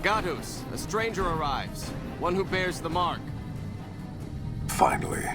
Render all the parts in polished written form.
Legatus, a stranger arrives. One who bears the mark. Finally,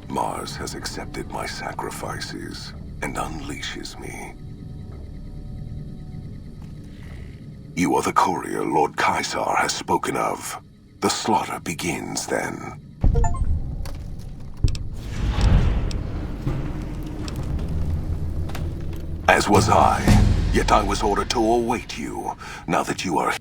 Mars has accepted my sacrifices and unleashes me. You are the courier Lord Caesar has spoken of. The slaughter begins then. As was I, yet I was ordered to await you, now that you are here.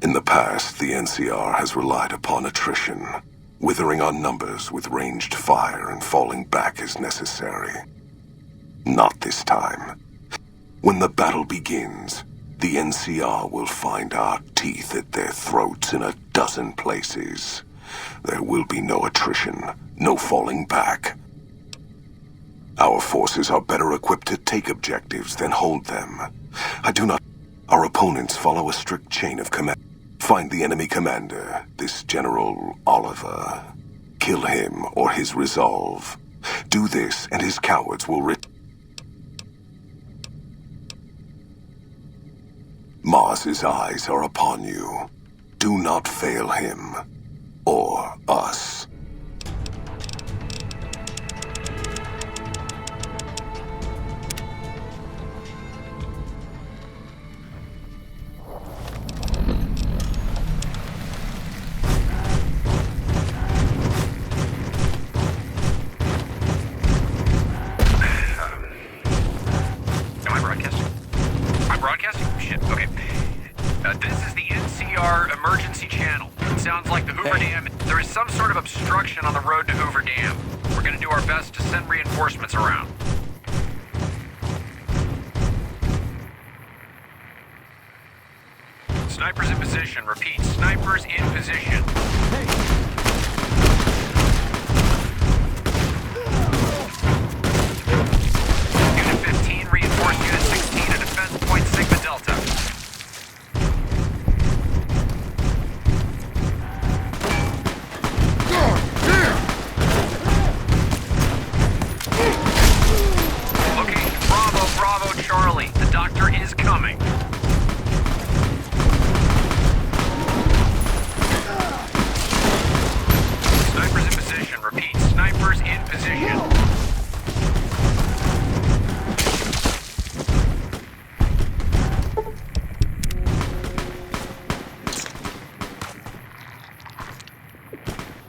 In the past, the NCR has relied upon attrition, withering our numbers with ranged fire and falling back as necessary. Not this time. When the battle begins, the NCR will find our teeth at their throats in a dozen places. There will be no attrition, no falling back. Our forces are better equipped to take objectives than hold them. Our opponents follow a strict chain of command. Find the enemy commander, this General Oliver. Kill him or his resolve. Do this and his cowards will Mars's eyes are upon you. Do not fail him. Or us. Am I broadcasting? Am I broadcasting? Shit, okay. This is the NCR emergency channel. It sounds like the Hoover Dam. There is some sort of obstruction on the road to Hoover Dam. We're gonna do our best to send reinforcements around. Snipers in position. Repeat, snipers in position. Unit 15, reinforce Unit 16 at defense point Sigma Delta. Location Bravo, Charlie. The doctor is coming. Snipers in position. Repeat, snipers in position.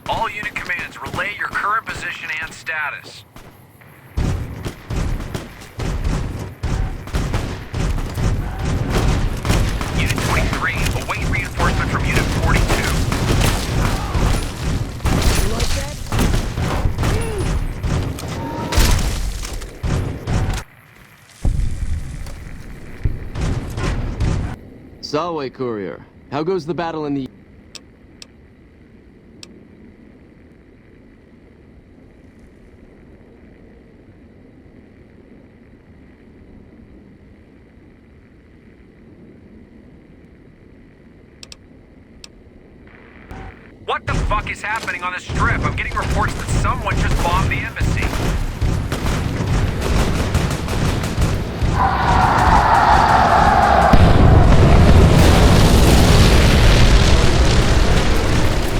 All unit commands, relay your current position and status. Unit 23, await reinforcement from Unit 42. Salve, courier. How goes the battle in the... What the fuck is happening on the strip? I'm getting reports that someone just bombed the embassy.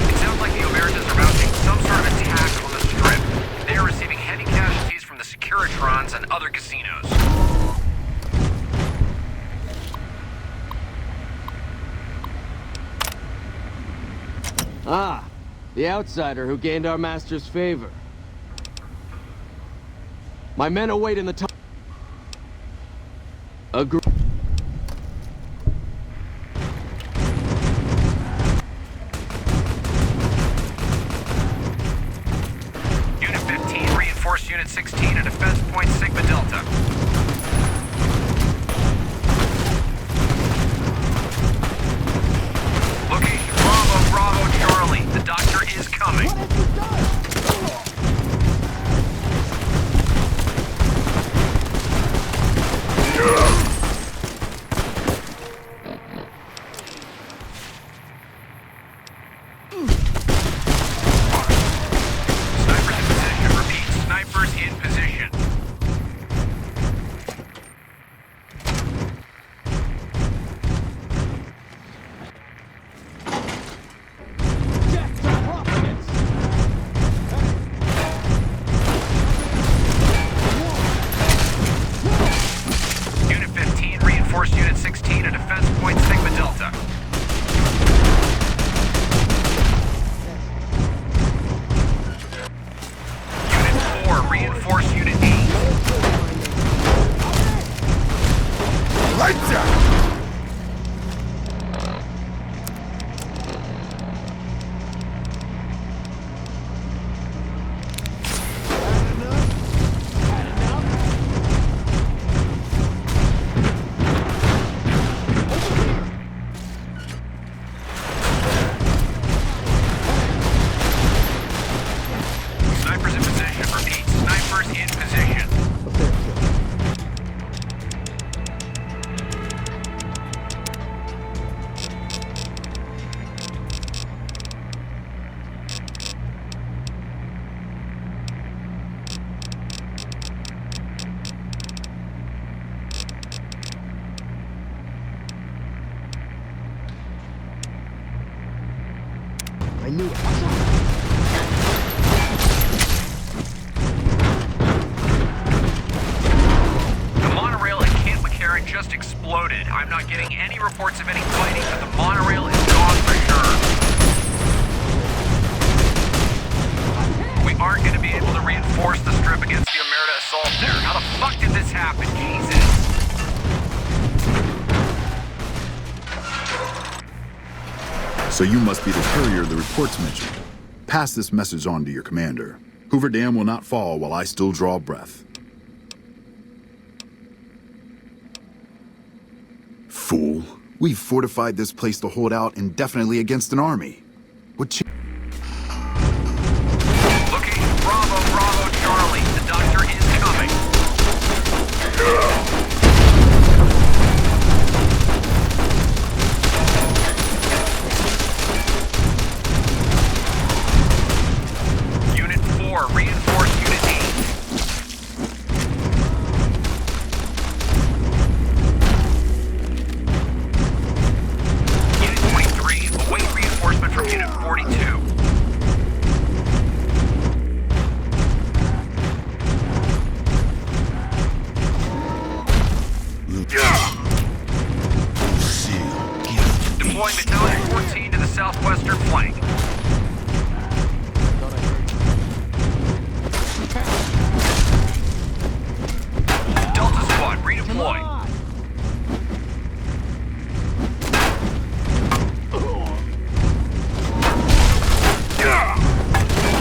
It sounds like the Americans are mounting some sort of attack on the strip. They are receiving heavy casualties from the Securitrons and other casinos. Ah, the outsider who gained our master's favor. My men await in the top. Agree. Unit 15, reinforce Unit 16 at defense point Sigma Delta. Location Bravo, Charlie. The doctor is coming. Snipers in position. Repeat, snipers in position. 4, reinforce Unit 8. Lights out! Snipers in position. Repeat, snipers in position. I knew it. The monorail at Camp McCarran just exploded. I'm not getting any reports of any fighting, but the monorail is gone for sure. We aren't going to be able to reinforce the strip against the Omerta assault there. How the fuck did this happen? Jesus. So you must be the courier the reports mentioned. Pass this message on to your commander. Hoover Dam will not fall while I still draw breath. Fool. We've fortified this place to hold out indefinitely against an army. Location Bravo, Bravo, Charlie. The doctor is coming. Unit 4, reinforce Unit 8. Unit 23, await reinforcement from Unit 42. Deploying Battalion 14 to the southwestern flank. Delta Squad, redeploy.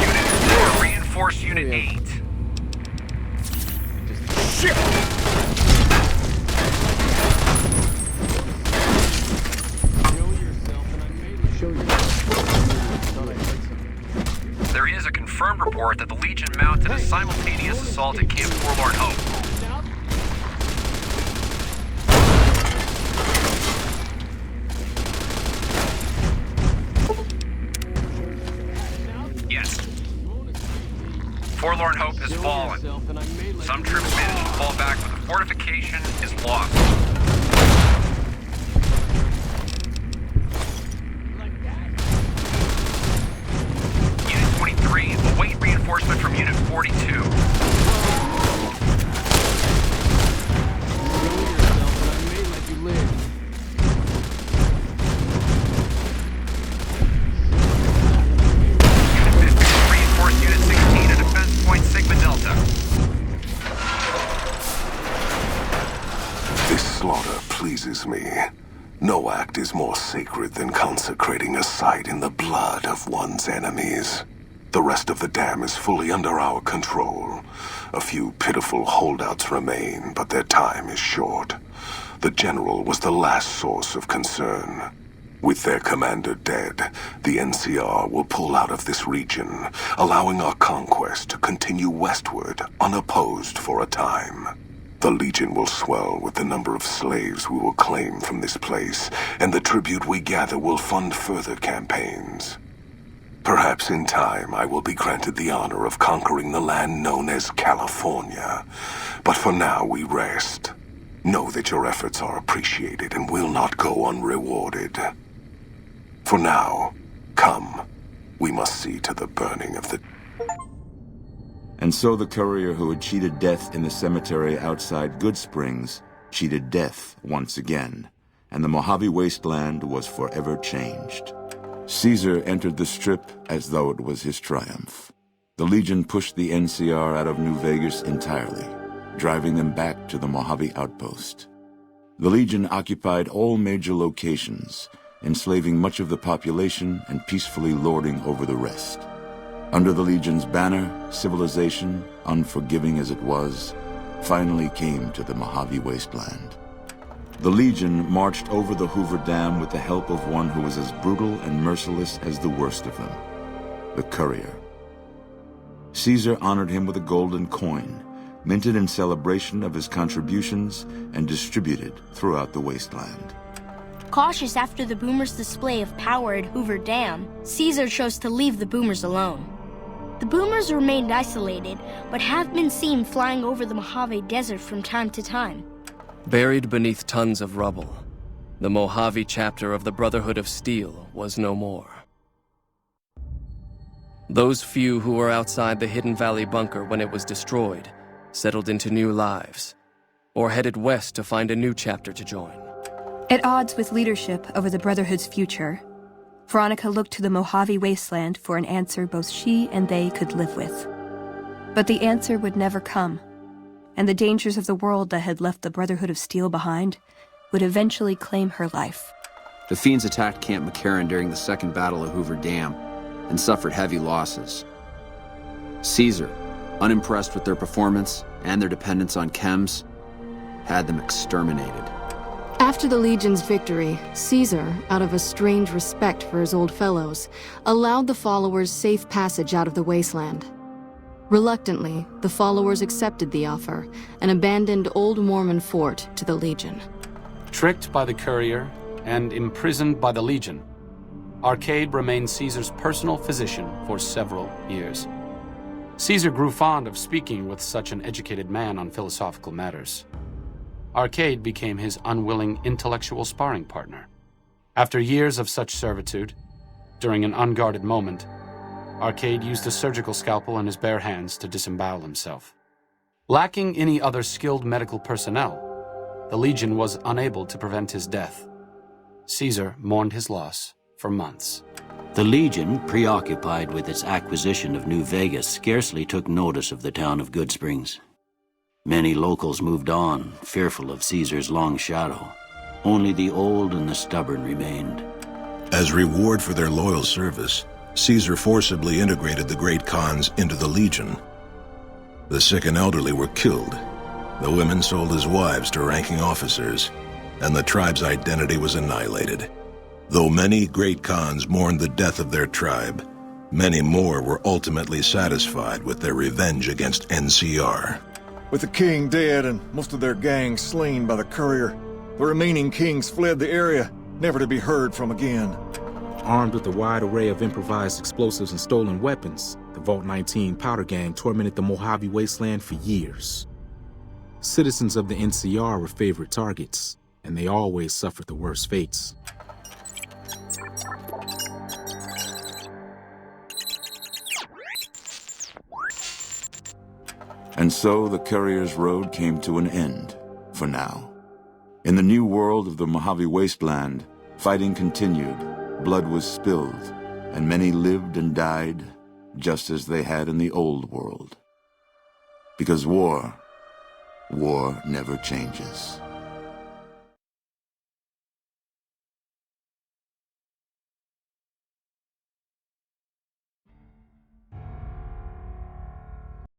Unit 4, reinforce Unit 8. There is a confirmed report that the Legion mounted a simultaneous assault at Camp Forlorn Hope. Yes. Forlorn Hope has fallen. Some troops managed to fall back, but the fortification is lost. Unit 23, await reinforcement from Unit 42. Unit 50, reinforce Unit 16 at Defense Point Sigma Delta. This slaughter pleases me. No act is more sacred than consecrating a site in the blood of one's enemies. The rest of the dam is fully under our control. A few pitiful holdouts remain, but their time is short. The general was the last source of concern. With their commander dead, the NCR will pull out of this region, allowing our conquest to continue westward unopposed for a time. The Legion will swell with the number of slaves we will claim from this place, and the tribute we gather will fund further campaigns. Perhaps in time I will be granted the honor of conquering the land known as California. But for now we rest. Know that your efforts are appreciated and will not go unrewarded. For now, come. We must see to the burning of the... And so the courier who had cheated death in the cemetery outside Good Springs cheated death once again, and the Mojave wasteland was forever changed. Caesar entered the strip as though it was his triumph. The Legion pushed the NCR out of New Vegas entirely, driving them back to the Mojave outpost. The Legion occupied all major locations, enslaving much of the population and peacefully lording over the rest. Under the Legion's banner, civilization, unforgiving as it was, finally came to the Mojave Wasteland. The Legion marched over the Hoover Dam with the help of one who was as brutal and merciless as the worst of them, the Courier. Caesar honored him with a golden coin, minted in celebration of his contributions and distributed throughout the wasteland. Cautious after the Boomers' display of power at Hoover Dam, Caesar chose to leave the Boomers alone. The Boomers remained isolated, but have been seen flying over the Mojave Desert from time to time. Buried beneath tons of rubble, the Mojave chapter of the Brotherhood of Steel was no more. Those few who were outside the Hidden Valley bunker when it was destroyed settled into new lives, or headed west to find a new chapter to join. At odds with leadership over the Brotherhood's future, Veronica looked to the Mojave Wasteland for an answer both she and they could live with. But the answer would never come, and the dangers of the world that had left the Brotherhood of Steel behind would eventually claim her life. The Fiends attacked Camp McCarran during the Second Battle of Hoover Dam and suffered heavy losses. Caesar, unimpressed with their performance and their dependence on chems, had them exterminated. After the Legion's victory, Caesar, out of a strange respect for his old fellows, allowed the followers safe passage out of the wasteland. Reluctantly, the followers accepted the offer and abandoned Old Mormon Fort to the Legion. Tricked by the Courier and imprisoned by the Legion, Arcade remained Caesar's personal physician for several years. Caesar grew fond of speaking with such an educated man on philosophical matters. Arcade became his unwilling intellectual sparring partner. After years of such servitude, during an unguarded moment, Arcade used a surgical scalpel in his bare hands to disembowel himself. Lacking any other skilled medical personnel, the Legion was unable to prevent his death. Caesar mourned his loss for months. The Legion, preoccupied with its acquisition of New Vegas, scarcely took notice of the town of Goodsprings. Many locals moved on, fearful of Caesar's long shadow. Only the old and the stubborn remained. As reward for their loyal service, Caesar forcibly integrated the great Khans into the Legion. The sick and elderly were killed. The women sold as wives to ranking officers, and the tribe's identity was annihilated. Though many great Khans mourned the death of their tribe, many more were ultimately satisfied with their revenge against NCR. With the king dead and most of their gang slain by the Courier, the remaining kings fled the area, never to be heard from again. Armed with a wide array of improvised explosives and stolen weapons, the Vault 19 powder gang tormented the Mojave Wasteland for years. Citizens of the NCR were favorite targets, and they always suffered the worst fates. And so the Courier's road came to an end, for now. In the new world of the Mojave Wasteland, fighting continued, blood was spilled, and many lived and died just as they had in the old world. Because war never changes.